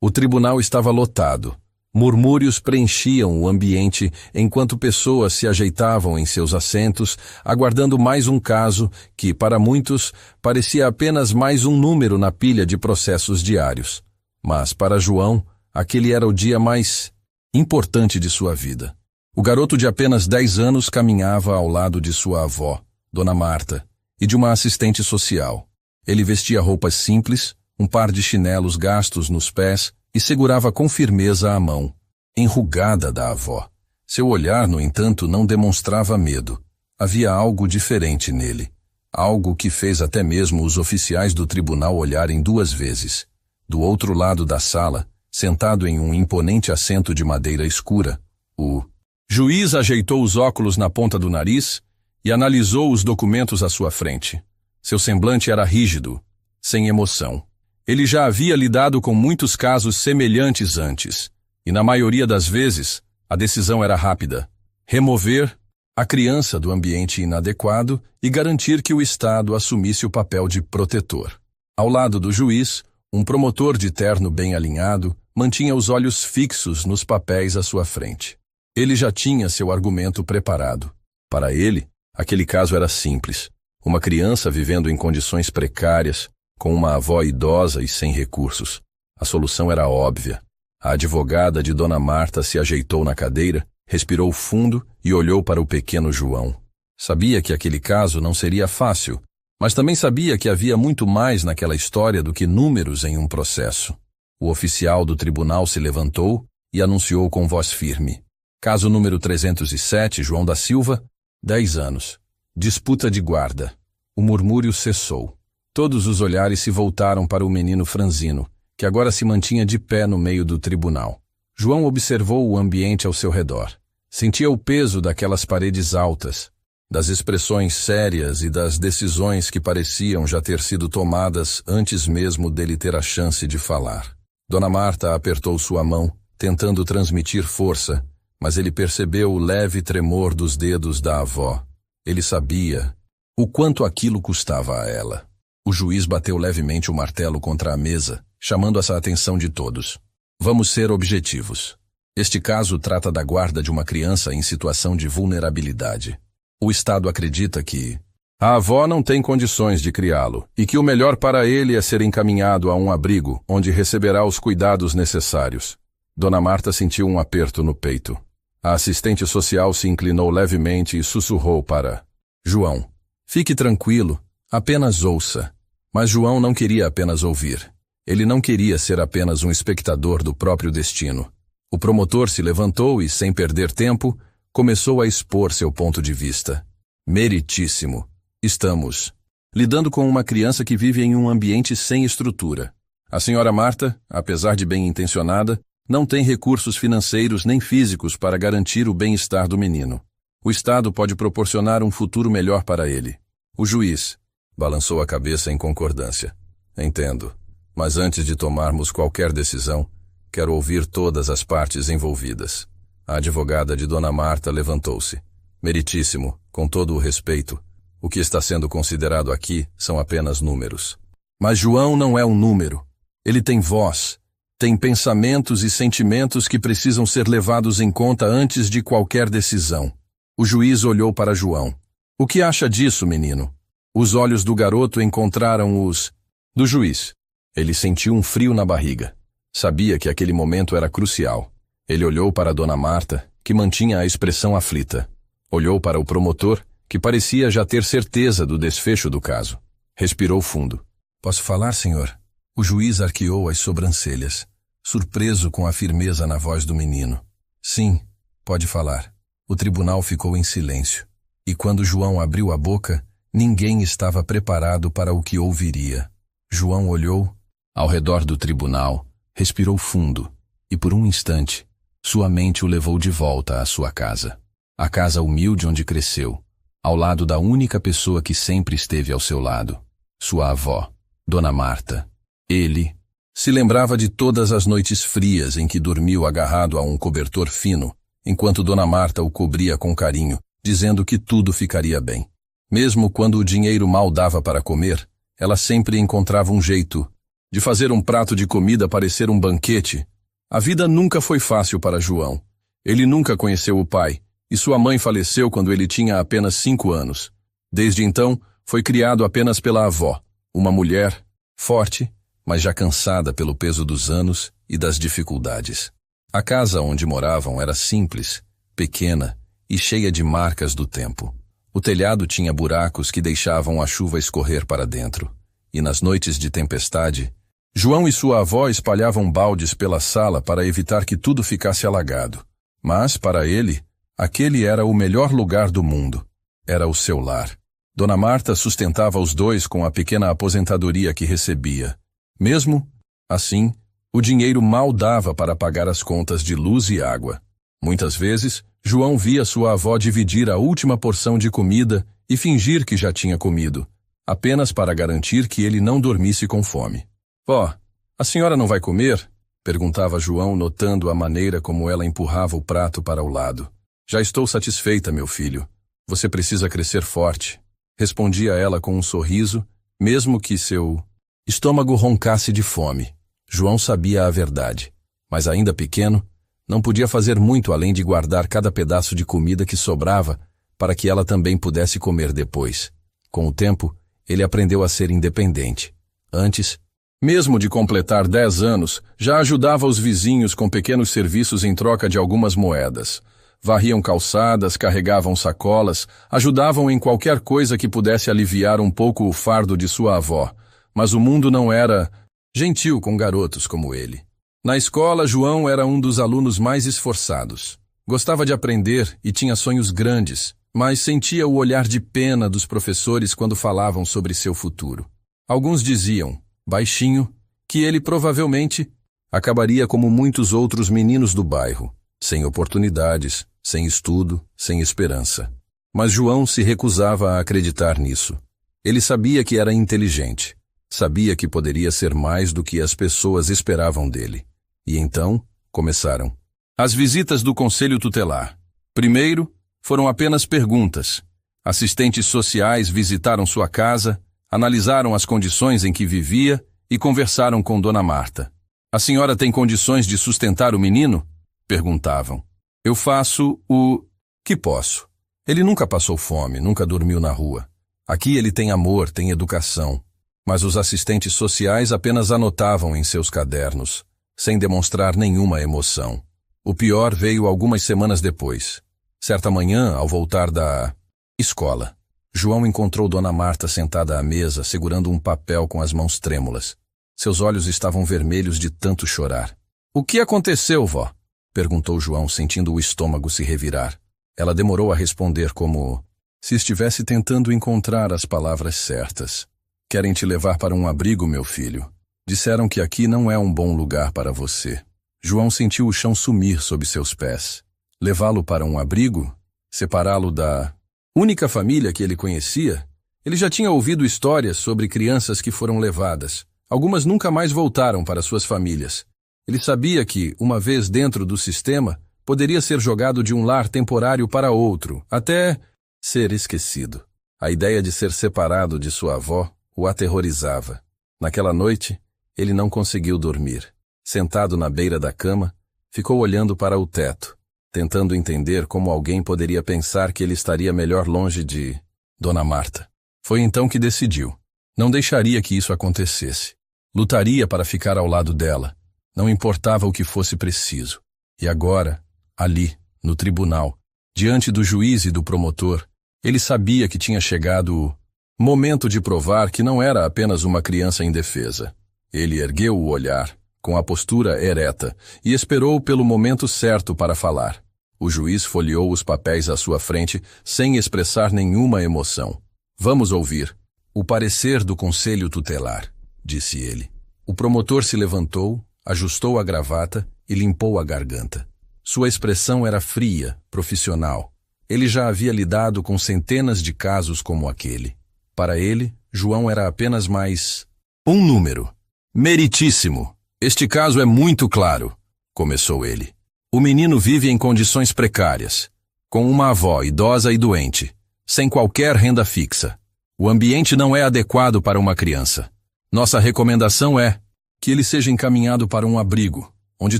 O tribunal estava lotado. Murmúrios preenchiam o ambiente enquanto pessoas se ajeitavam em seus assentos, aguardando mais um caso que, para muitos, parecia apenas mais um número na pilha de processos diários. Mas, para João, aquele era o dia mais importante de sua vida. O garoto de apenas 10 anos caminhava ao lado de sua avó, Dona Marta, e de uma assistente social. Ele vestia roupas simples, um par de chinelos gastos nos pés e segurava com firmeza a mão, enrugada da avó. Seu olhar, no entanto, não demonstrava medo. Havia algo diferente nele. Algo que fez até mesmo os oficiais do tribunal olharem 2 vezes. Do outro lado da sala, sentado em um imponente assento de madeira escura, o juiz ajeitou os óculos na ponta do nariz e analisou os documentos à sua frente. Seu semblante era rígido, sem emoção. Ele já havia lidado com muitos casos semelhantes antes, e na maioria das vezes, a decisão era rápida: remover a criança do ambiente inadequado e garantir que o Estado assumisse o papel de protetor. Ao lado do juiz, um promotor de terno bem alinhado mantinha os olhos fixos nos papéis à sua frente. Ele já tinha seu argumento preparado. Para ele, aquele caso era simples. Uma criança vivendo em condições precárias, com uma avó idosa e sem recursos. A solução era óbvia. A advogada de Dona Marta se ajeitou na cadeira, respirou fundo e olhou para o pequeno João. Sabia que aquele caso não seria fácil, mas também sabia que havia muito mais naquela história do que números em um processo. O oficial do tribunal se levantou e anunciou com voz firme: caso número 307, João da Silva, 10 anos. Disputa de guarda. O murmúrio cessou. Todos os olhares se voltaram para o menino franzino, que agora se mantinha de pé no meio do tribunal. João observou o ambiente ao seu redor. Sentia o peso daquelas paredes altas, das expressões sérias e das decisões que pareciam já ter sido tomadas antes mesmo dele ter a chance de falar. Dona Marta apertou sua mão, tentando transmitir força, mas ele percebeu o leve tremor dos dedos da avó. Ele sabia o quanto aquilo custava a ela. O juiz bateu levemente o martelo contra a mesa, chamando a atenção de todos. Vamos ser objetivos. Este caso trata da guarda de uma criança em situação de vulnerabilidade. O Estado acredita que a avó não tem condições de criá-lo e que o melhor para ele é ser encaminhado a um abrigo onde receberá os cuidados necessários. Dona Marta sentiu um aperto no peito. A assistente social se inclinou levemente e sussurrou para João: fique tranquilo, apenas ouça. Mas João não queria apenas ouvir. Ele não queria ser apenas um espectador do próprio destino. O promotor se levantou e, sem perder tempo, começou a expor seu ponto de vista. Meritíssimo. Estamos lidando com uma criança que vive em um ambiente sem estrutura. A senhora Marta, apesar de bem-intencionada, não tem recursos financeiros nem físicos para garantir o bem-estar do menino. O Estado pode proporcionar um futuro melhor para ele. O juiz balançou a cabeça em concordância. Entendo, mas antes de tomarmos qualquer decisão, quero ouvir todas as partes envolvidas. A advogada de Dona Marta levantou-se. Meritíssimo, com todo o respeito, o que está sendo considerado aqui são apenas números. Mas João não é um número. Ele tem voz, tem pensamentos e sentimentos que precisam ser levados em conta antes de qualquer decisão. O juiz olhou para João. O que acha disso, menino? Os olhos do garoto encontraram os do juiz. Ele sentiu um frio na barriga. Sabia que aquele momento era crucial. Ele olhou para Dona Marta, que mantinha a expressão aflita. Olhou para o promotor, que parecia já ter certeza do desfecho do caso. Respirou fundo. Posso falar, senhor? O juiz arqueou as sobrancelhas, surpreso com a firmeza na voz do menino. Sim, pode falar. O tribunal ficou em silêncio. E quando João abriu a boca, ninguém estava preparado para o que ouviria. João olhou ao redor do tribunal, respirou fundo, e por um instante, sua mente o levou de volta à sua casa. A casa humilde onde cresceu, ao lado da única pessoa que sempre esteve ao seu lado, sua avó, Dona Marta. Ele se lembrava de todas as noites frias em que dormiu agarrado a um cobertor fino, enquanto Dona Marta o cobria com carinho, dizendo que tudo ficaria bem. Mesmo quando o dinheiro mal dava para comer, ela sempre encontrava um jeito de fazer um prato de comida parecer um banquete. A vida nunca foi fácil para João. Ele nunca conheceu o pai, e sua mãe faleceu quando ele tinha apenas 5 anos. Desde então, foi criado apenas pela avó, uma mulher forte, mas já cansada pelo peso dos anos e das dificuldades. A casa onde moravam era simples, pequena e cheia de marcas do tempo. O telhado tinha buracos que deixavam a chuva escorrer para dentro, e nas noites de tempestade, João e sua avó espalhavam baldes pela sala para evitar que tudo ficasse alagado. Mas, para ele, aquele era o melhor lugar do mundo. Era o seu lar. Dona Marta sustentava os dois com a pequena aposentadoria que recebia. Mesmo assim, o dinheiro mal dava para pagar as contas de luz e água. Muitas vezes, João via sua avó dividir a última porção de comida e fingir que já tinha comido, apenas para garantir que ele não dormisse com fome. «Vó, a senhora não vai comer?» perguntava João, notando a maneira como ela empurrava o prato para o lado. «Já estou satisfeita, meu filho. Você precisa crescer forte», respondia ela com um sorriso, mesmo que seu estômago roncasse de fome. João sabia a verdade, mas ainda pequeno, não podia fazer muito além de guardar cada pedaço de comida que sobrava para que ela também pudesse comer depois. Com o tempo, ele aprendeu a ser independente. Antes, mesmo de completar 10 anos, já ajudava os vizinhos com pequenos serviços em troca de algumas moedas. Varriam calçadas, carregavam sacolas, ajudavam em qualquer coisa que pudesse aliviar um pouco o fardo de sua avó. Mas o mundo não era gentil com garotos como ele. Na escola, João era um dos alunos mais esforçados. Gostava de aprender e tinha sonhos grandes, mas sentia o olhar de pena dos professores quando falavam sobre seu futuro. Alguns diziam, baixinho, que ele provavelmente acabaria como muitos outros meninos do bairro, sem oportunidades, sem estudo, sem esperança. Mas João se recusava a acreditar nisso. Ele sabia que era inteligente, sabia que poderia ser mais do que as pessoas esperavam dele. E então, começaram as visitas do Conselho Tutelar. Primeiro, foram apenas perguntas. Assistentes sociais visitaram sua casa, analisaram as condições em que vivia e conversaram com Dona Marta. «A senhora tem condições de sustentar o menino?» perguntavam. «Eu faço o que posso. Ele nunca passou fome, nunca dormiu na rua. Aqui ele tem amor, tem educação.» Mas os assistentes sociais apenas anotavam em seus cadernos, sem demonstrar nenhuma emoção. O pior veio algumas semanas depois. Certa manhã, ao voltar da escola, João encontrou Dona Marta sentada à mesa, segurando um papel com as mãos trêmulas. Seus olhos estavam vermelhos de tanto chorar. «O que aconteceu, vó?» perguntou João, sentindo o estômago se revirar. Ela demorou a responder como se estivesse tentando encontrar as palavras certas. «Querem te levar para um abrigo, meu filho. Disseram que aqui não é um bom lugar para você.» João sentiu o chão sumir sob seus pés. Levá-lo para um abrigo? Separá-lo da única família que ele conhecia? Ele já tinha ouvido histórias sobre crianças que foram levadas. Algumas nunca mais voltaram para suas famílias. Ele sabia que, uma vez dentro do sistema, poderia ser jogado de um lar temporário para outro, até ser esquecido. A ideia de ser separado de sua avó o aterrorizava. Naquela noite, ele não conseguiu dormir. Sentado na beira da cama, ficou olhando para o teto, tentando entender como alguém poderia pensar que ele estaria melhor longe de Dona Marta. Foi então que decidiu. Não deixaria que isso acontecesse. Lutaria para ficar ao lado dela. Não importava o que fosse preciso. E agora, ali, no tribunal, diante do juiz e do promotor, ele sabia que tinha chegado o momento de provar que não era apenas uma criança indefesa. Ele ergueu o olhar, com a postura ereta, e esperou pelo momento certo para falar. O juiz folheou os papéis à sua frente, sem expressar nenhuma emoção. «Vamos ouvir o parecer do Conselho Tutelar», disse ele. O promotor se levantou, ajustou a gravata e limpou a garganta. Sua expressão era fria, profissional. Ele já havia lidado com centenas de casos como aquele. Para ele, João era apenas mais um número. «Meritíssimo! Este caso é muito claro», começou ele. «O menino vive em condições precárias, com uma avó idosa e doente, sem qualquer renda fixa. O ambiente não é adequado para uma criança. Nossa recomendação é Que ele seja encaminhado para um abrigo, onde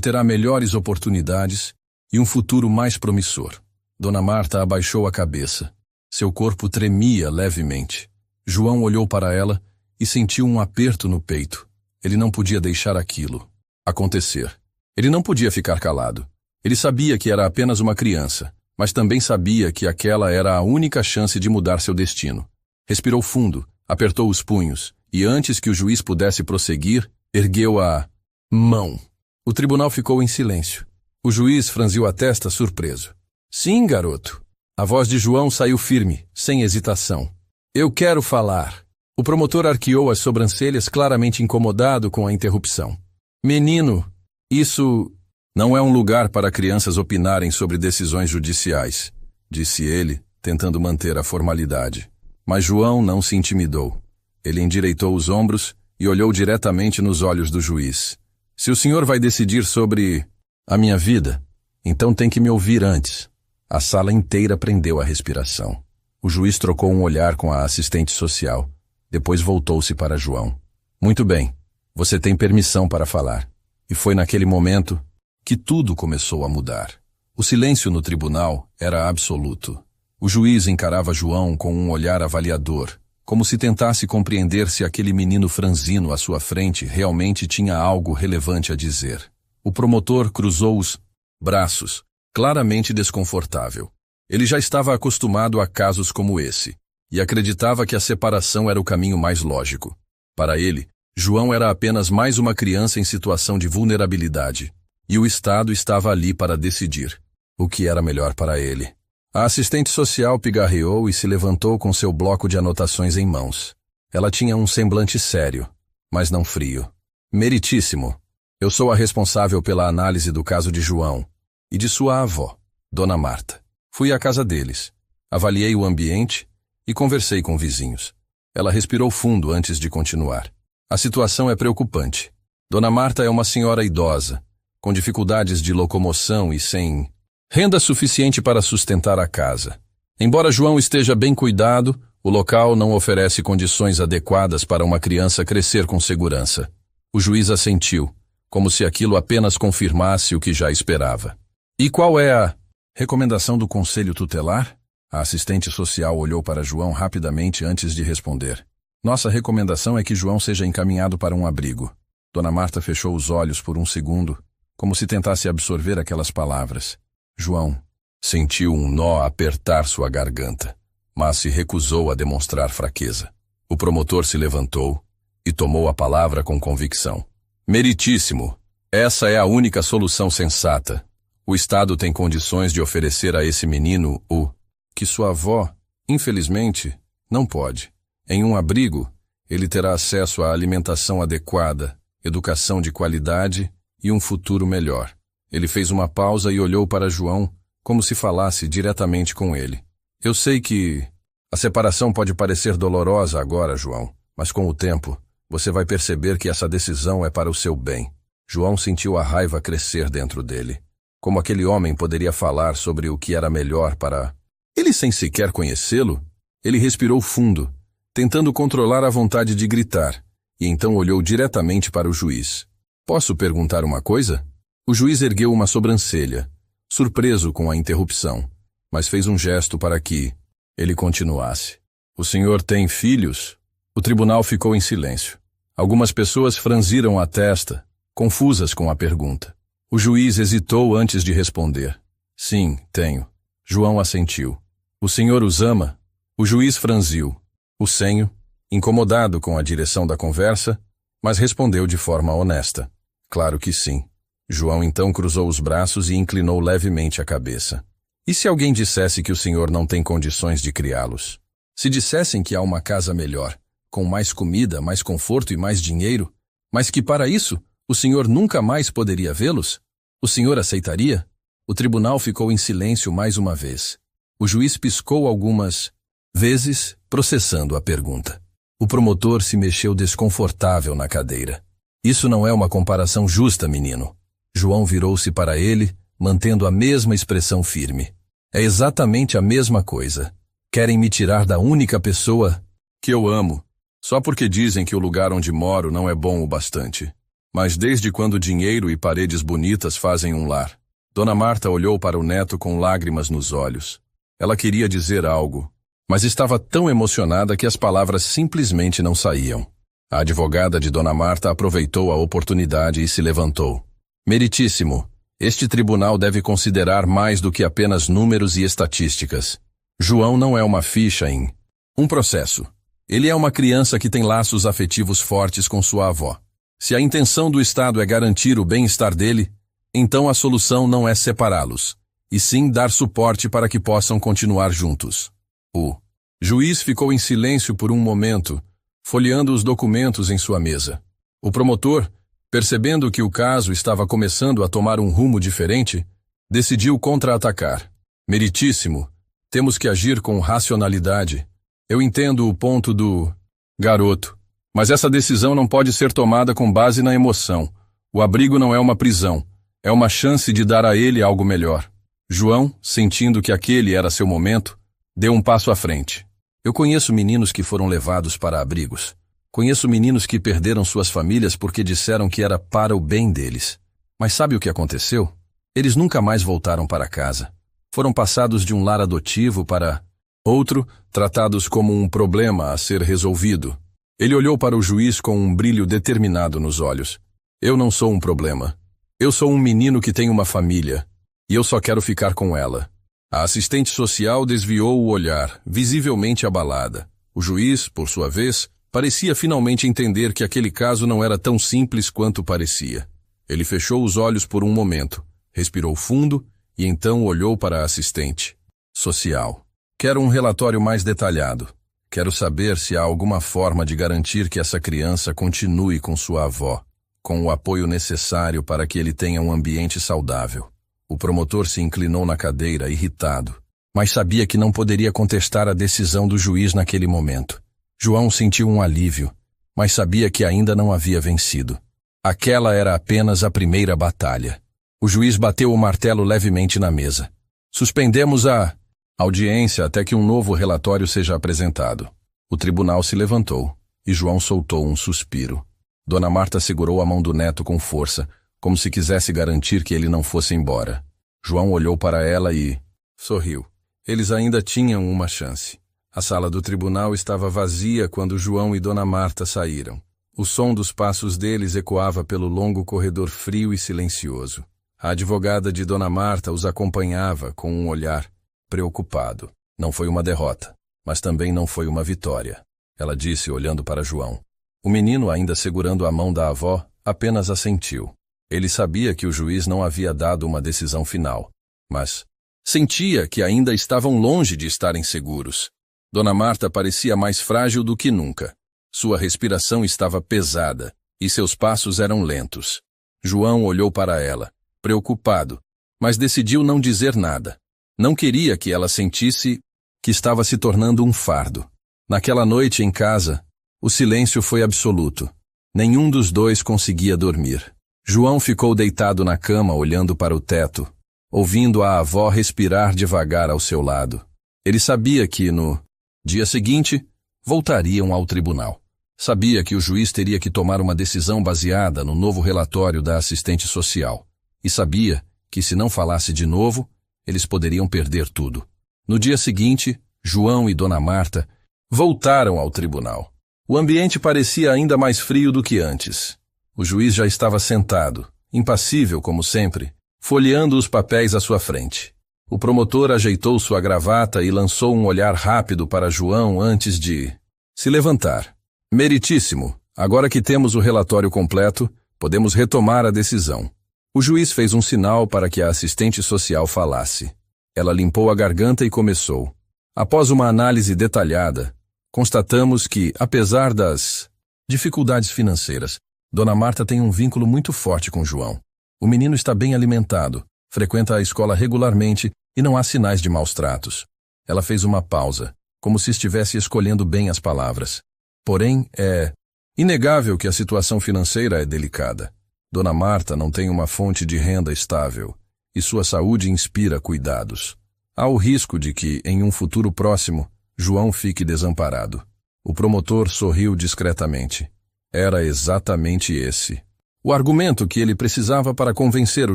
terá melhores oportunidades e um futuro mais promissor. Dona Marta abaixou a cabeça. Seu corpo tremia levemente. João olhou para ela e sentiu um aperto no peito. Ele não podia deixar aquilo acontecer. Ele não podia ficar calado. Ele sabia que era apenas uma criança, mas também sabia que aquela era a única chance de mudar seu destino. Respirou fundo, apertou os punhos, e antes que o juiz pudesse prosseguir, ergueu a mão. O tribunal ficou em silêncio. O juiz franziu a testa surpreso. Sim, garoto. A voz de João saiu firme, sem hesitação. Eu quero falar. O promotor arqueou as sobrancelhas, claramente incomodado com a interrupção. Menino, isso não é um lugar para crianças opinarem sobre decisões judiciais, disse ele, tentando manter a formalidade. Mas João não se intimidou. Ele endireitou os ombros e olhou diretamente nos olhos do juiz. Se o senhor vai decidir sobre a minha vida, então tem que me ouvir antes. A sala inteira prendeu a respiração. O juiz trocou um olhar com a assistente social. Depois voltou-se para João. Muito bem, você tem permissão para falar. E foi naquele momento que tudo começou a mudar. O silêncio no tribunal era absoluto. O juiz encarava João com um olhar avaliador, como se tentasse compreender se aquele menino franzino à sua frente realmente tinha algo relevante a dizer. O promotor cruzou os braços, claramente desconfortável. Ele já estava acostumado a casos como esse, e acreditava que a separação era o caminho mais lógico. Para ele, João era apenas mais uma criança em situação de vulnerabilidade, e o Estado estava ali para decidir o que era melhor para ele. A assistente social pigarreou e se levantou com seu bloco de anotações em mãos. Ela tinha um semblante sério, mas não frio. Meritíssimo. Eu sou a responsável pela análise do caso de João e de sua avó, Dona Marta. Fui à casa deles, avaliei o ambiente e conversei com vizinhos. Ela respirou fundo antes de continuar. A situação é preocupante. Dona Marta é uma senhora idosa, com dificuldades de locomoção e sem renda suficiente para sustentar a casa. Embora João esteja bem cuidado, o local não oferece condições adequadas para uma criança crescer com segurança. O juiz assentiu, como se aquilo apenas confirmasse o que já esperava. E qual é a recomendação do Conselho Tutelar? A assistente social olhou para João rapidamente antes de responder. Nossa recomendação é que João seja encaminhado para um abrigo. Dona Marta fechou os olhos por um segundo, como se tentasse absorver aquelas palavras. João sentiu um nó apertar sua garganta, mas se recusou a demonstrar fraqueza. O promotor se levantou e tomou a palavra com convicção. Meritíssimo, essa é a única solução sensata. O Estado tem condições de oferecer a esse menino o que sua avó, infelizmente, não pode. Em um abrigo, ele terá acesso à alimentação adequada, educação de qualidade e um futuro melhor. Ele fez uma pausa e olhou para João, como se falasse diretamente com ele. Eu sei que a separação pode parecer dolorosa agora, João, mas com o tempo, você vai perceber que essa decisão é para o seu bem. João sentiu a raiva crescer dentro dele. Como aquele homem poderia falar sobre o que era melhor para ele sem sequer conhecê-lo? Ele respirou fundo, tentando controlar a vontade de gritar, e então olhou diretamente para o juiz. Posso perguntar uma coisa? O juiz ergueu uma sobrancelha, surpreso com a interrupção, mas fez um gesto para que ele continuasse. O senhor tem filhos? O tribunal ficou em silêncio. Algumas pessoas franziram a testa, confusas com a pergunta. O juiz hesitou antes de responder. Sim, tenho. João assentiu. O senhor os ama? O juiz franziu o senho, incomodado com a direção da conversa, mas respondeu de forma honesta. Claro que sim. João então cruzou os braços e inclinou levemente a cabeça. E se alguém dissesse que o senhor não tem condições de criá-los? Se dissessem que há uma casa melhor, com mais comida, mais conforto e mais dinheiro, mas que para isso o senhor nunca mais poderia vê-los? O senhor aceitaria? O tribunal ficou em silêncio mais uma vez. O juiz piscou algumas vezes, processando a pergunta. O promotor se mexeu desconfortável na cadeira. Isso não é uma comparação justa, menino. João virou-se para ele, mantendo a mesma expressão firme. É exatamente a mesma coisa. Querem me tirar da única pessoa que eu amo, só porque dizem que o lugar onde moro não é bom o bastante. Mas desde quando dinheiro e paredes bonitas fazem um lar? Dona Marta olhou para o neto com lágrimas nos olhos. Ela queria dizer algo, mas estava tão emocionada que as palavras simplesmente não saíam. A advogada de Dona Marta aproveitou a oportunidade e se levantou. Meritíssimo, este tribunal deve considerar mais do que apenas números e estatísticas. João não é uma ficha em um processo. Ele é uma criança que tem laços afetivos fortes com sua avó. Se a intenção do Estado é garantir o bem-estar dele, então a solução não é separá-los, e sim dar suporte para que possam continuar juntos. O juiz ficou em silêncio por um momento, folheando os documentos em sua mesa. O promotor, percebendo que o caso estava começando a tomar um rumo diferente, decidiu contra-atacar. Meritíssimo, temos que agir com racionalidade. Eu entendo o ponto do garoto, mas essa decisão não pode ser tomada com base na emoção. O abrigo não é uma prisão, é uma chance de dar a ele algo melhor. João, sentindo que aquele era seu momento, deu um passo à frente. Eu conheço meninos que foram levados para abrigos. Conheço meninos que perderam suas famílias porque disseram que era para o bem deles. Mas sabe o que aconteceu? Eles nunca mais voltaram para casa. Foram passados de um lar adotivo para outro, tratados como um problema a ser resolvido. Ele olhou para o juiz com um brilho determinado nos olhos. Eu não sou um problema. Eu sou um menino que tem uma família, e eu só quero ficar com ela. A assistente social desviou o olhar, visivelmente abalada. O juiz, por sua vez, parecia finalmente entender que aquele caso não era tão simples quanto parecia. Ele fechou os olhos por um momento, respirou fundo e então olhou para a assistente social. Quero um relatório mais detalhado. Quero saber se há alguma forma de garantir que essa criança continue com sua avó, com o apoio necessário para que ele tenha um ambiente saudável. O promotor se inclinou na cadeira, irritado, mas sabia que não poderia contestar a decisão do juiz naquele momento. João sentiu um alívio, mas sabia que ainda não havia vencido. Aquela era apenas a primeira batalha. O juiz bateu o martelo levemente na mesa. Suspendemos a audiência até que um novo relatório seja apresentado. O tribunal se levantou, e João soltou um suspiro. Dona Marta segurou a mão do neto com força, como se quisesse garantir que ele não fosse embora. João olhou para ela e sorriu. Eles ainda tinham uma chance. A sala do tribunal estava vazia quando João e Dona Marta saíram. O som dos passos deles ecoava pelo longo corredor frio e silencioso. A advogada de Dona Marta os acompanhava com um olhar preocupado. Não foi uma derrota, mas também não foi uma vitória, ela disse olhando para João. O menino, ainda segurando a mão da avó, apenas assentiu. Ele sabia que o juiz não havia dado uma decisão final, mas sentia que ainda estavam longe de estarem seguros. Dona Marta parecia mais frágil do que nunca. Sua respiração estava pesada e seus passos eram lentos. João olhou para ela, preocupado, mas decidiu não dizer nada. Não queria que ela sentisse que estava se tornando um fardo. Naquela noite em casa, o silêncio foi absoluto. Nenhum dos dois conseguia dormir. João ficou deitado na cama olhando para o teto, ouvindo a avó respirar devagar ao seu lado. Ele sabia que, no dia seguinte, voltariam ao tribunal. Sabia que o juiz teria que tomar uma decisão baseada no novo relatório da assistente social. E sabia que, se não falasse de novo, eles poderiam perder tudo. No dia seguinte, João e Dona Marta voltaram ao tribunal. O ambiente parecia ainda mais frio do que antes. O juiz já estava sentado, impassível como sempre, folheando os papéis à sua frente. O promotor ajeitou sua gravata e lançou um olhar rápido para João antes de se levantar. Meritíssimo, agora que temos o relatório completo, podemos retomar a decisão. O juiz fez um sinal para que a assistente social falasse. Ela limpou a garganta e começou. Após uma análise detalhada, constatamos que, apesar das dificuldades financeiras, Dona Marta tem um vínculo muito forte com João. O menino está bem alimentado, frequenta a escola regularmente e não há sinais de maus tratos. Ela fez uma pausa, como se estivesse escolhendo bem as palavras. Porém, é inegável que a situação financeira é delicada. Dona Marta não tem uma fonte de renda estável e sua saúde inspira cuidados. Há o risco de que, em um futuro próximo, João fique desamparado. O promotor sorriu discretamente. Era exatamente esse O argumento que ele precisava para convencer o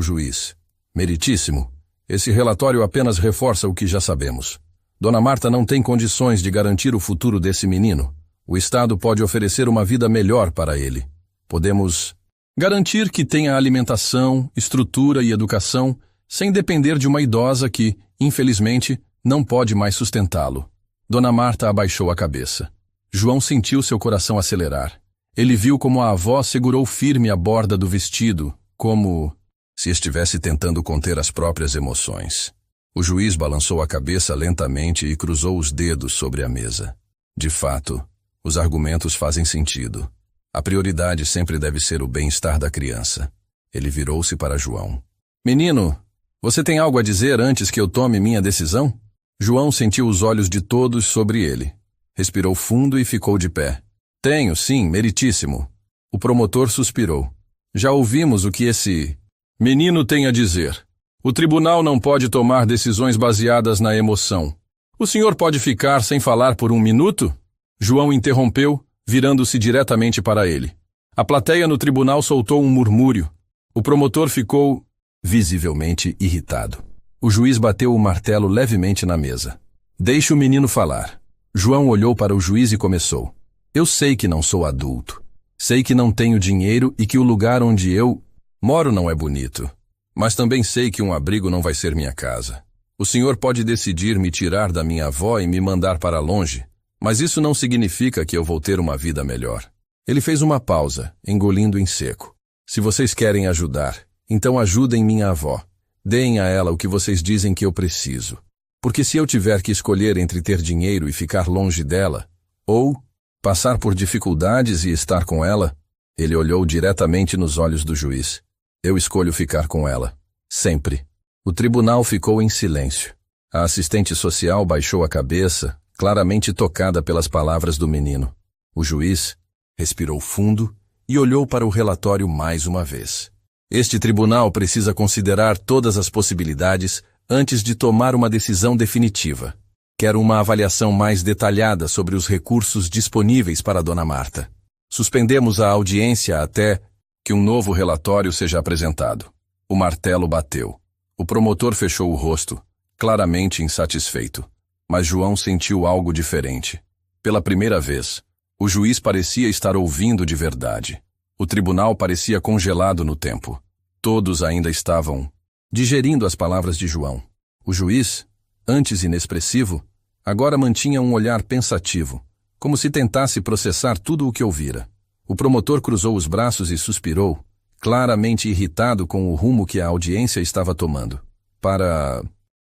juiz. Meritíssimo, esse relatório apenas reforça o que já sabemos. Dona Marta não tem condições de garantir o futuro desse menino. O Estado pode oferecer uma vida melhor para ele. Podemos garantir que tenha alimentação, estrutura e educação, sem depender de uma idosa que, infelizmente, não pode mais sustentá-lo. Dona Marta abaixou a cabeça. João sentiu seu coração acelerar. Ele viu como a avó segurou firme a borda do vestido, como se estivesse tentando conter as próprias emoções. O juiz balançou a cabeça lentamente e cruzou os dedos sobre a mesa. De fato, os argumentos fazem sentido. A prioridade sempre deve ser o bem-estar da criança. Ele virou-se para João. Menino, você tem algo a dizer antes que eu tome minha decisão? João sentiu os olhos de todos sobre ele. Respirou fundo e ficou de pé. Tenho, sim, meritíssimo. O promotor suspirou. Já ouvimos o que esse menino tem a dizer. O tribunal não pode tomar decisões baseadas na emoção. O senhor pode ficar sem falar por um minuto? João interrompeu, virando-se diretamente para ele. A plateia no tribunal soltou um murmúrio. O promotor ficou visivelmente irritado. O juiz bateu o martelo levemente na mesa. Deixe o menino falar. João olhou para o juiz e começou. Eu sei que não sou adulto. Sei que não tenho dinheiro e que o lugar onde eu moro não é bonito. Mas também sei que um abrigo não vai ser minha casa. O senhor pode decidir me tirar da minha avó e me mandar para longe, mas isso não significa que eu vou ter uma vida melhor. Ele fez uma pausa, engolindo em seco. Se vocês querem ajudar, então ajudem minha avó. Deem a ela o que vocês dizem que eu preciso. Porque se eu tiver que escolher entre ter dinheiro e ficar longe dela, ou passar por dificuldades e estar com ela, ele olhou diretamente nos olhos do juiz. Eu escolho ficar com ela. Sempre. O tribunal ficou em silêncio. A assistente social baixou a cabeça, claramente tocada pelas palavras do menino. O juiz respirou fundo e olhou para o relatório mais uma vez. Este tribunal precisa considerar todas as possibilidades antes de tomar uma decisão definitiva. Quero uma avaliação mais detalhada sobre os recursos disponíveis para Dona Marta. Suspendemos a audiência até que um novo relatório seja apresentado. O martelo bateu. O promotor fechou o rosto, claramente insatisfeito. Mas João sentiu algo diferente. Pela primeira vez, o juiz parecia estar ouvindo de verdade. O tribunal parecia congelado no tempo. Todos ainda estavam digerindo as palavras de João. O juiz, antes inexpressivo, agora mantinha um olhar pensativo, como se tentasse processar tudo o que ouvira. O promotor cruzou os braços e suspirou, claramente irritado com o rumo que a audiência estava tomando. Para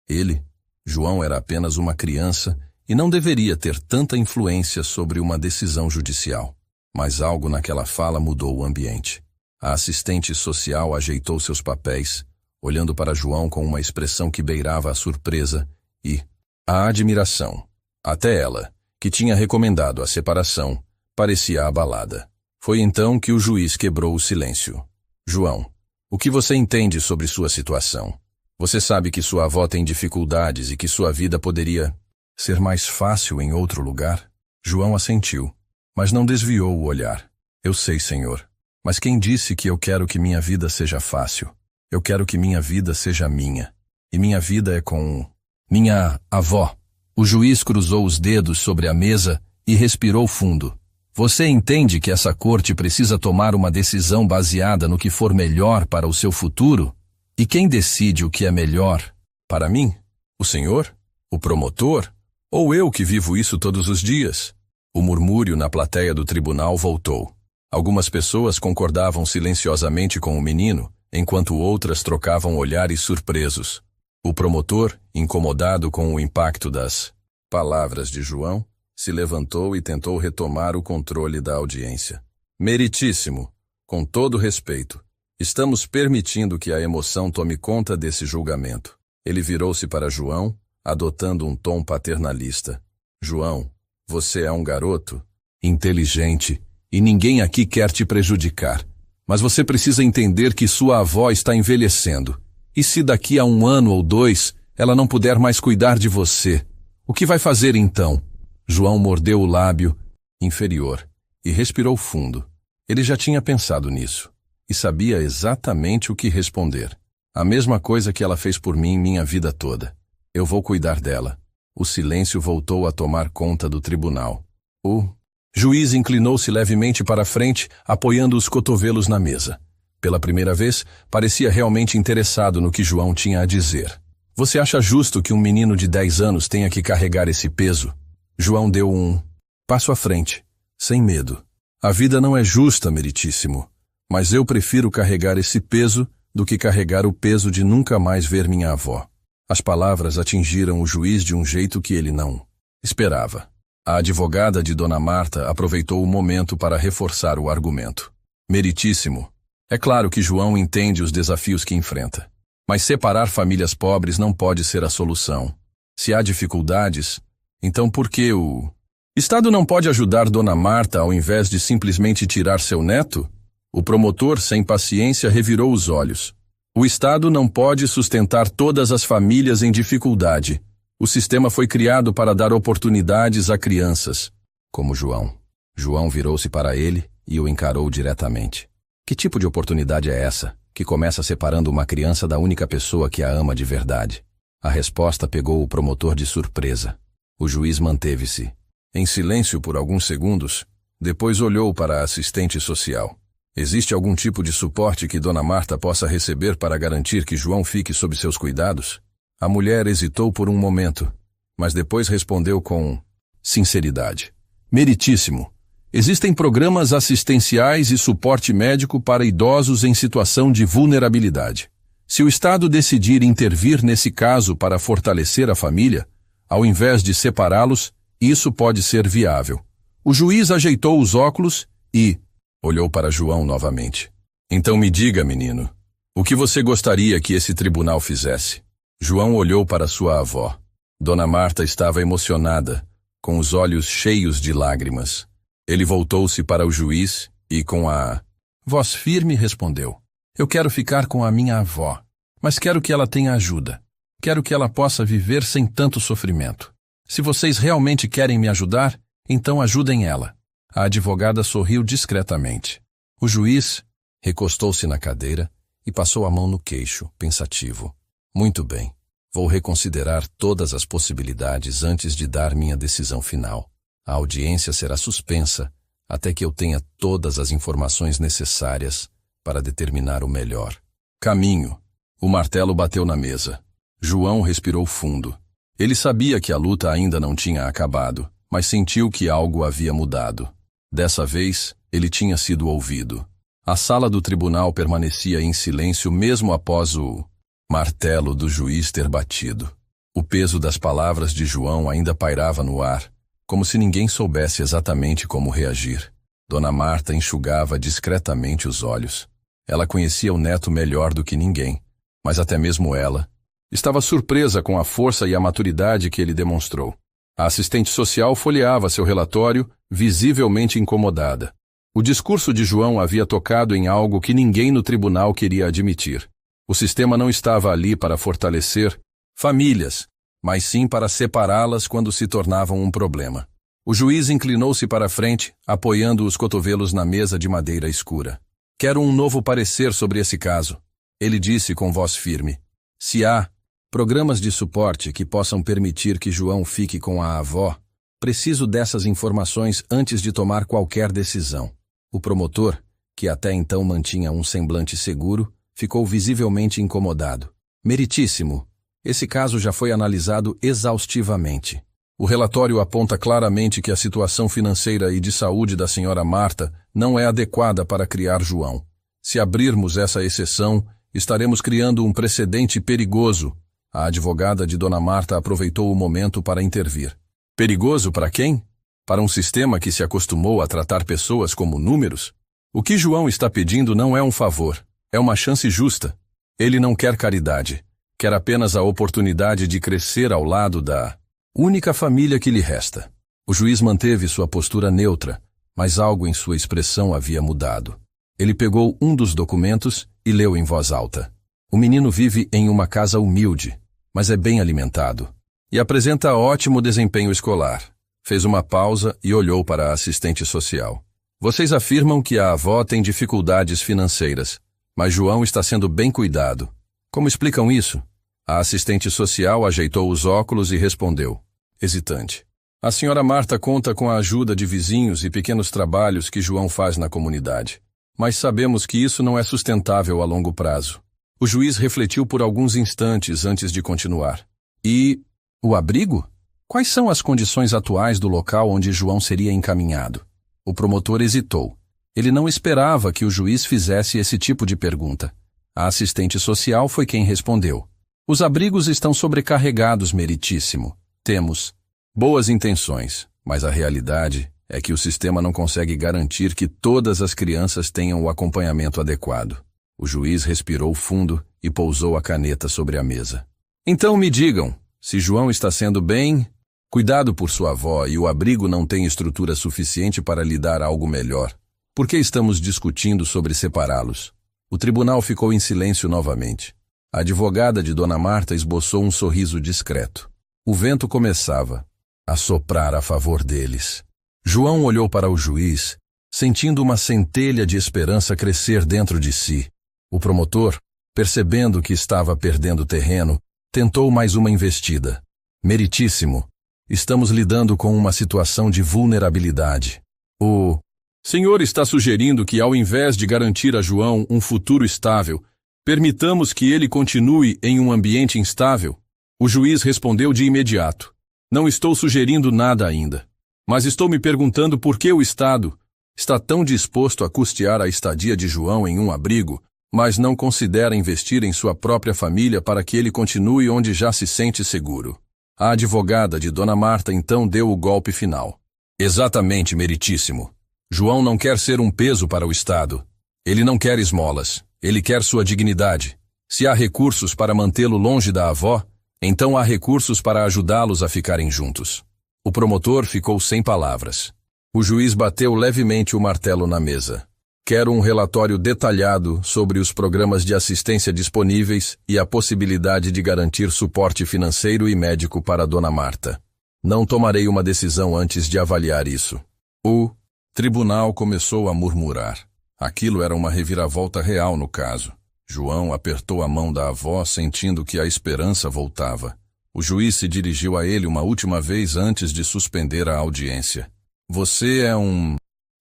ele, João era apenas uma criança e não deveria ter tanta influência sobre uma decisão judicial. Mas algo naquela fala mudou o ambiente. A assistente social ajeitou seus papéis, olhando para João com uma expressão que beirava a surpresa e a admiração. Até ela, que tinha recomendado a separação, parecia abalada. Foi então que o juiz quebrou o silêncio. João, o que você entende sobre sua situação? Você sabe que sua avó tem dificuldades e que sua vida poderia ser mais fácil em outro lugar? João assentiu, mas não desviou o olhar. Eu sei, senhor. Mas quem disse que eu quero que minha vida seja fácil? Eu quero que minha vida seja minha. E minha vida é com minha avó. O juiz cruzou os dedos sobre a mesa e respirou fundo. Você entende que essa corte precisa tomar uma decisão baseada no que for melhor para o seu futuro? E quem decide o que é melhor? Para mim? O senhor? O promotor? Ou eu que vivo isso todos os dias? O murmúrio na plateia do tribunal voltou. Algumas pessoas concordavam silenciosamente com o menino, enquanto outras trocavam olhares surpresos. O promotor, incomodado com o impacto das palavras de João, se levantou e tentou retomar o controle da audiência. Meritíssimo, com todo respeito, estamos permitindo que a emoção tome conta desse julgamento. Ele virou-se para João, adotando um tom paternalista. João, você é um garoto inteligente e ninguém aqui quer te prejudicar. Mas você precisa entender que sua avó está envelhecendo. E se daqui a 1 ano ou 2 ela não puder mais cuidar de você, o que vai fazer então? João mordeu o lábio inferior e respirou fundo. Ele já tinha pensado nisso. e sabia exatamente o que responder. A mesma coisa que ela fez por mim minha vida toda. Eu vou cuidar dela. O silêncio voltou a tomar conta do tribunal. O juiz inclinou-se levemente para a frente, apoiando os cotovelos na mesa. Pela primeira vez, parecia realmente interessado no que João tinha a dizer. Você acha justo que um menino de 10 anos tenha que carregar esse peso? João deu um passo à frente, sem medo. A vida não é justa, meritíssimo, mas eu prefiro carregar esse peso do que carregar o peso de nunca mais ver minha avó. As palavras atingiram o juiz de um jeito que ele não esperava. A advogada de Dona Marta aproveitou o momento para reforçar o argumento. Meritíssimo, é claro que João entende os desafios que enfrenta. Mas separar famílias pobres não pode ser a solução. Se há dificuldades, então por que o Estado não pode ajudar Dona Marta ao invés de simplesmente tirar seu neto? O promotor, sem paciência, revirou os olhos. O Estado não pode sustentar todas as famílias em dificuldade. O sistema foi criado para dar oportunidades a crianças, como João. João virou-se para ele e o encarou diretamente. Que tipo de oportunidade é essa, que começa separando uma criança da única pessoa que a ama de verdade? A resposta pegou o promotor de surpresa. O juiz manteve-se em silêncio por alguns segundos, depois olhou para a assistente social. Existe algum tipo de suporte que Dona Marta possa receber para garantir que João fique sob seus cuidados? A mulher hesitou por um momento, mas depois respondeu com sinceridade. Meritíssimo, existem programas assistenciais e suporte médico para idosos em situação de vulnerabilidade. Se o Estado decidir intervir nesse caso para fortalecer a família, ao invés de separá-los, isso pode ser viável. O juiz ajeitou os óculos e olhou para João novamente. Então me diga, menino, o que você gostaria que esse tribunal fizesse? João olhou para sua avó. Dona Marta estava emocionada, com os olhos cheios de lágrimas. Ele voltou-se para o juiz e, com a voz firme, respondeu: Eu quero ficar com a minha avó, mas quero que ela tenha ajuda. Quero que ela possa viver sem tanto sofrimento. Se vocês realmente querem me ajudar, então ajudem ela. A advogada sorriu discretamente. O juiz recostou-se na cadeira e passou a mão no queixo, pensativo. Muito bem, vou reconsiderar todas as possibilidades antes de dar minha decisão final. A audiência será suspensa até que eu tenha todas as informações necessárias para determinar o melhor caminho. O martelo bateu na mesa. João respirou fundo. Ele sabia que a luta ainda não tinha acabado, mas sentiu que algo havia mudado. Dessa vez, ele tinha sido ouvido. A sala do tribunal permanecia em silêncio mesmo após o martelo do juiz ter batido. O peso das palavras de João ainda pairava no ar, como se ninguém soubesse exatamente como reagir. Dona Marta enxugava discretamente os olhos. Ela conhecia o neto melhor do que ninguém, mas até mesmo ela estava surpresa com a força e a maturidade que ele demonstrou. A assistente social folheava seu relatório, visivelmente incomodada. O discurso de João havia tocado em algo que ninguém no tribunal queria admitir. O sistema não estava ali para fortalecer famílias, mas sim para separá-las quando se tornavam um problema. O juiz inclinou-se para a frente, apoiando os cotovelos na mesa de madeira escura. Quero um novo parecer sobre esse caso, ele disse com voz firme. Se há programas de suporte que possam permitir que João fique com a avó, preciso dessas informações antes de tomar qualquer decisão. O promotor, que até então mantinha um semblante seguro, ficou visivelmente incomodado. Meritíssimo, esse caso já foi analisado exaustivamente. O relatório aponta claramente que a situação financeira e de saúde da senhora Marta não é adequada para criar João. Se abrirmos essa exceção, estaremos criando um precedente perigoso. A advogada de Dona Marta aproveitou o momento para intervir. Perigoso para quem? Para um sistema que se acostumou a tratar pessoas como números? O que João está pedindo não é um favor, é uma chance justa. Ele não quer caridade, quer apenas a oportunidade de crescer ao lado da única família que lhe resta. O juiz manteve sua postura neutra, mas algo em sua expressão havia mudado. Ele pegou um dos documentos e leu em voz alta. O menino vive em uma casa humilde, mas é bem alimentado, e apresenta ótimo desempenho escolar. Fez uma pausa e olhou para a assistente social. Vocês afirmam que a avó tem dificuldades financeiras, mas João está sendo bem cuidado. Como explicam isso? A assistente social ajeitou os óculos e respondeu, hesitante. A senhora Marta conta com a ajuda de vizinhos e pequenos trabalhos que João faz na comunidade. Mas sabemos que isso não é sustentável a longo prazo. O juiz refletiu por alguns instantes antes de continuar. E o abrigo? Quais são as condições atuais do local onde João seria encaminhado? O promotor hesitou. Ele não esperava que o juiz fizesse esse tipo de pergunta. A assistente social foi quem respondeu. Os abrigos estão sobrecarregados, meritíssimo. Temos boas intenções, mas a realidade é que o sistema não consegue garantir que todas as crianças tenham o acompanhamento adequado. O juiz respirou fundo e pousou a caneta sobre a mesa. Então me digam, se João está sendo bem cuidado por sua avó e o abrigo não tem estrutura suficiente para lhe dar algo melhor, por que estamos discutindo sobre separá-los? O tribunal ficou em silêncio novamente. A advogada de Dona Marta esboçou um sorriso discreto. O vento começava a soprar a favor deles. João olhou para o juiz, sentindo uma centelha de esperança crescer dentro de si. O promotor, percebendo que estava perdendo terreno, tentou mais uma investida. Meritíssimo, estamos lidando com uma situação de vulnerabilidade. O senhor está sugerindo que, ao invés de garantir a João um futuro estável, permitamos que ele continue em um ambiente instável? O juiz respondeu de imediato. Não estou sugerindo nada ainda, mas estou me perguntando por que o Estado está tão disposto a custear a estadia de João em um abrigo, mas não considera investir em sua própria família para que ele continue onde já se sente seguro. A advogada de Dona Marta então deu o golpe final. Exatamente, meritíssimo. João não quer ser um peso para o Estado. Ele não quer esmolas. Ele quer sua dignidade. Se há recursos para mantê-lo longe da avó, então há recursos para ajudá-los a ficarem juntos. O promotor ficou sem palavras. O juiz bateu levemente o martelo na mesa. Quero um relatório detalhado sobre os programas de assistência disponíveis e a possibilidade de garantir suporte financeiro e médico para Dona Marta. Não tomarei uma decisão antes de avaliar isso. O tribunal começou a murmurar. Aquilo era uma reviravolta real no caso. João apertou a mão da avó, sentindo que a esperança voltava. O juiz se dirigiu a ele uma última vez antes de suspender a audiência. Você é um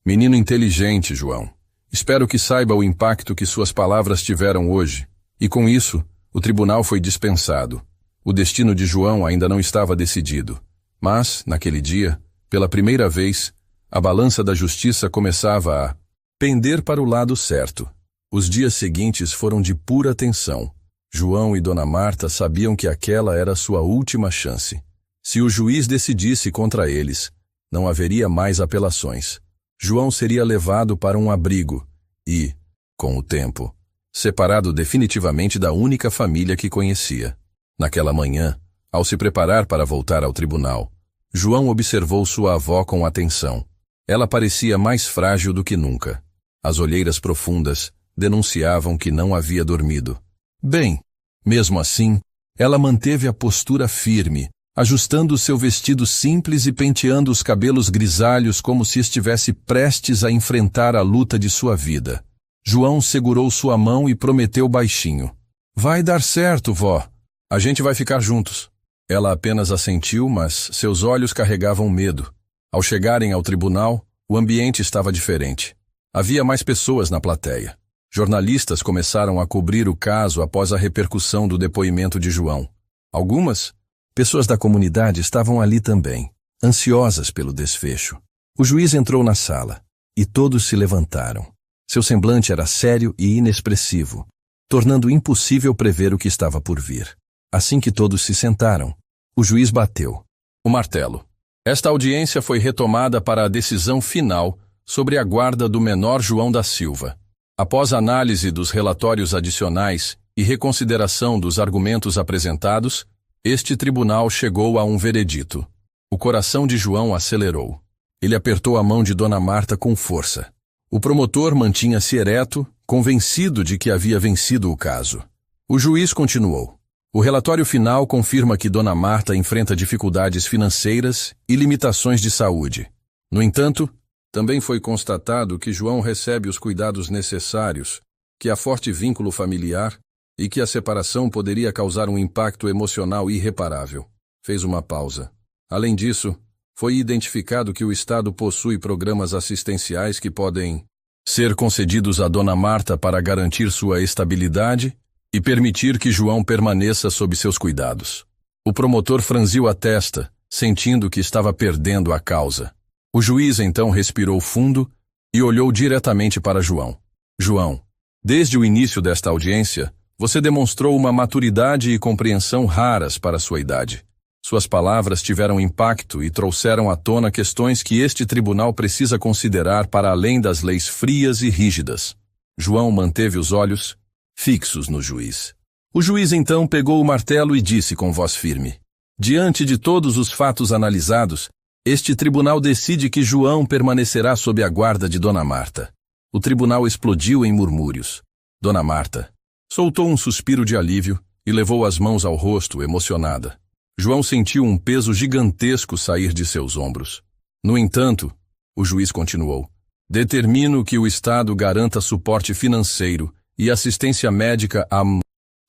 menino inteligente, João. Espero que saiba o impacto que suas palavras tiveram hoje. E com isso, o tribunal foi dispensado. O destino de João ainda não estava decidido. Mas, naquele dia, pela primeira vez, a balança da justiça começava a pender para o lado certo. Os dias seguintes foram de pura tensão. João e Dona Marta sabiam que aquela era sua última chance. Se o juiz decidisse contra eles, não haveria mais apelações. João seria levado para um abrigo e, com o tempo, separado definitivamente da única família que conhecia. Naquela manhã, ao se preparar para voltar ao tribunal, João observou sua avó com atenção. Ela parecia mais frágil do que nunca. As olheiras profundas denunciavam que não havia dormido. Bem, mesmo assim, ela manteve a postura firme, ajustando seu vestido simples e penteando os cabelos grisalhos como se estivesse prestes a enfrentar a luta de sua vida. João segurou sua mão e prometeu baixinho. Vai dar certo, vó. A gente vai ficar juntos. Ela apenas assentiu, mas seus olhos carregavam medo. Ao chegarem ao tribunal, o ambiente estava diferente. Havia mais pessoas na plateia. Jornalistas começaram a cobrir o caso após a repercussão do depoimento de João. Algumas pessoas da comunidade estavam ali também, ansiosas pelo desfecho. O juiz entrou na sala, e todos se levantaram. Seu semblante era sério e inexpressivo, tornando impossível prever o que estava por vir. Assim que todos se sentaram, o juiz bateu o martelo. Esta audiência foi retomada para a decisão final sobre a guarda do menor João da Silva. Após análise dos relatórios adicionais e reconsideração dos argumentos apresentados, este tribunal chegou a um veredito. O coração de João acelerou. Ele apertou a mão de Dona Marta com força. O promotor mantinha-se ereto, convencido de que havia vencido o caso. O juiz continuou. O relatório final confirma que Dona Marta enfrenta dificuldades financeiras e limitações de saúde. No entanto, Também foi constatado que João recebe os cuidados necessários, que há forte vínculo familiar e que a separação poderia causar um impacto emocional irreparável. Fez uma pausa. Além disso, foi identificado que o Estado possui programas assistenciais que podem ser concedidos a Dona Marta para garantir sua estabilidade e permitir que João permaneça sob seus cuidados. O promotor franziu a testa, sentindo que estava perdendo a causa. O juiz então respirou fundo e olhou diretamente para João. João, desde o início desta audiência, você demonstrou uma maturidade e compreensão raras para sua idade. Suas palavras tiveram impacto e trouxeram à tona questões que este tribunal precisa considerar para além das leis frias e rígidas. João manteve os olhos fixos no juiz. O juiz então pegou o martelo e disse com voz firme: diante de todos os fatos analisados, este tribunal decide que João permanecerá sob a guarda de Dona Marta. O tribunal explodiu em murmúrios. Dona Marta soltou um suspiro de alívio e levou as mãos ao rosto, emocionada. João sentiu um peso gigantesco sair de seus ombros. No entanto, o juiz continuou: determino que o Estado garanta suporte financeiro e assistência médica à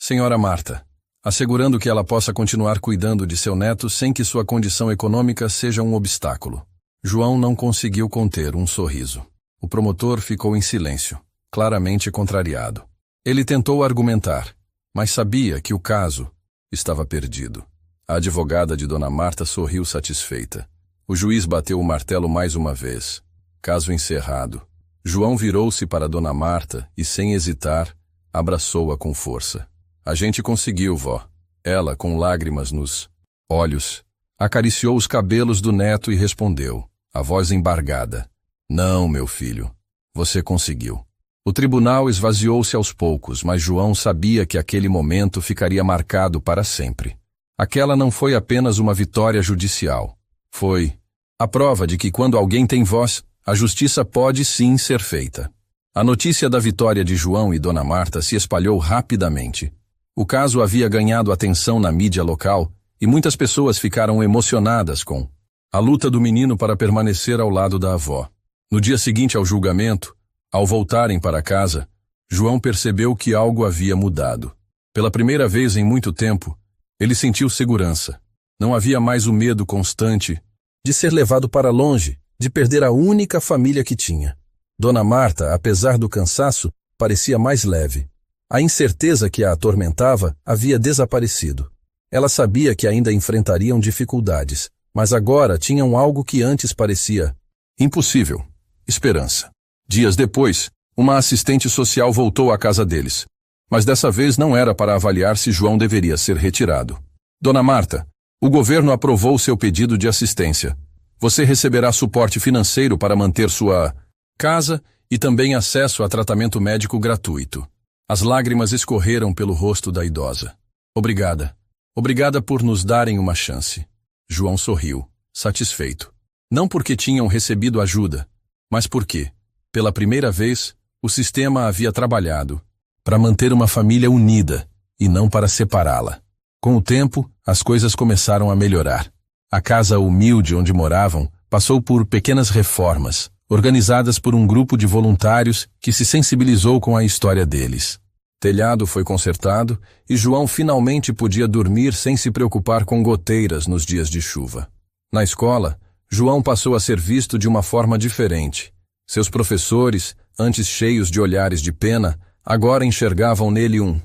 senhora Marta, assegurando que ela possa continuar cuidando de seu neto sem que sua condição econômica seja um obstáculo. João não conseguiu conter um sorriso. O promotor ficou em silêncio, claramente contrariado. Ele tentou argumentar, mas sabia que o caso estava perdido. A advogada de Dona Marta sorriu satisfeita. O juiz bateu o martelo mais uma vez. Caso encerrado. João virou-se para Dona Marta e, sem hesitar, abraçou-a com força. A gente conseguiu, vó. Ela, com lágrimas nos olhos, acariciou os cabelos do neto e respondeu, a voz embargada: não, meu filho, você conseguiu. O tribunal esvaziou-se aos poucos, mas João sabia que aquele momento ficaria marcado para sempre. Aquela não foi apenas uma vitória judicial. Foi a prova de que quando alguém tem voz, a justiça pode sim ser feita. A notícia da vitória de João e Dona Marta se espalhou rapidamente. O caso havia ganhado atenção na mídia local e muitas pessoas ficaram emocionadas com a luta do menino para permanecer ao lado da avó. No dia seguinte ao julgamento, ao voltarem para casa, João percebeu que algo havia mudado. Pela primeira vez em muito tempo, ele sentiu segurança. Não havia mais o medo constante de ser levado para longe, de perder a única família que tinha. Dona Marta, apesar do cansaço, parecia mais leve. A incerteza que a atormentava havia desaparecido. Ela sabia que ainda enfrentariam dificuldades, mas agora tinham algo que antes parecia impossível: esperança. Dias depois, uma assistente social voltou à casa deles. Mas dessa vez não era para avaliar se João deveria ser retirado. Dona Marta, o governo aprovou seu pedido de assistência. Você receberá suporte financeiro para manter sua casa e também acesso a tratamento médico gratuito. As lágrimas escorreram pelo rosto da idosa. Obrigada. Obrigada por nos darem uma chance. João sorriu, satisfeito. Não porque tinham recebido ajuda, mas porque, pela primeira vez, o sistema havia trabalhado para manter uma família unida e não para separá-la. Com o tempo, as coisas começaram a melhorar. A casa humilde onde moravam passou por pequenas reformas, organizadas por um grupo de voluntários que se sensibilizou com a história deles. Telhado foi consertado e João finalmente podia dormir sem se preocupar com goteiras nos dias de chuva. Na escola, João passou a ser visto de uma forma diferente. Seus professores, antes cheios de olhares de pena, agora enxergavam nele um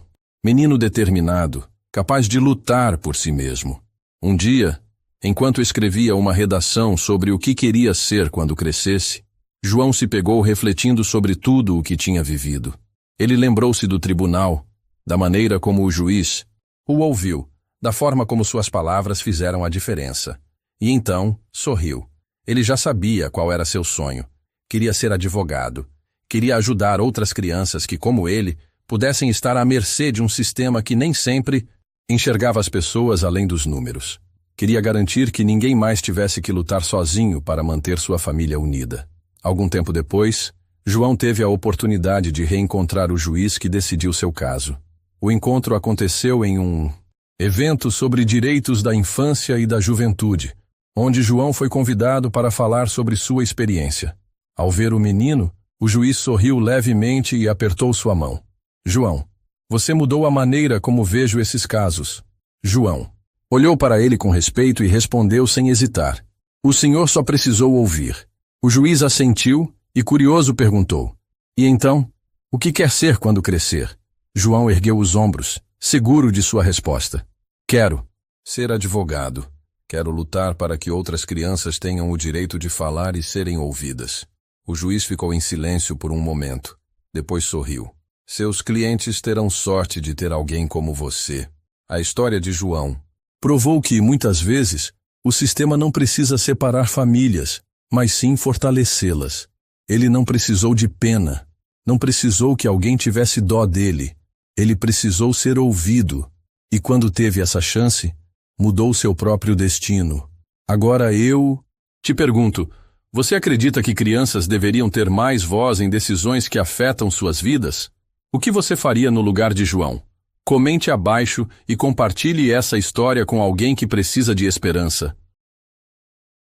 menino determinado, capaz de lutar por si mesmo. Um dia, enquanto escrevia uma redação sobre o que queria ser quando crescesse, João se pegou refletindo sobre tudo o que tinha vivido. Ele lembrou-se do tribunal, da maneira como o juiz o ouviu, da forma como suas palavras fizeram a diferença. E então sorriu. Ele já sabia qual era seu sonho. Queria ser advogado. Queria ajudar outras crianças que, como ele, pudessem estar à mercê de um sistema que nem sempre enxergava as pessoas além dos números. Queria garantir que ninguém mais tivesse que lutar sozinho para manter sua família unida. Algum tempo depois, João teve a oportunidade de reencontrar o juiz que decidiu seu caso. O encontro aconteceu em um evento sobre direitos da infância e da juventude, onde João foi convidado para falar sobre sua experiência. Ao ver o menino, o juiz sorriu levemente e apertou sua mão. João, você mudou a maneira como vejo esses casos. João olhou para ele com respeito e respondeu sem hesitar. O senhor só precisou ouvir. O juiz assentiu e, curioso, perguntou. E então, o que quer ser quando crescer? João ergueu os ombros, seguro de sua resposta. Quero ser advogado. Quero lutar para que outras crianças tenham o direito de falar e serem ouvidas. O juiz ficou em silêncio por um momento. Depois sorriu. Seus clientes terão sorte de ter alguém como você. A história de João provou que, muitas vezes, o sistema não precisa separar famílias, mas sim fortalecê-las. Ele não precisou de pena. Não precisou que alguém tivesse dó dele. Ele precisou ser ouvido. E quando teve essa chance, mudou seu próprio destino. Agora eu te pergunto, você acredita que crianças deveriam ter mais voz em decisões que afetam suas vidas? O que você faria no lugar de João? Comente abaixo e compartilhe essa história com alguém que precisa de esperança.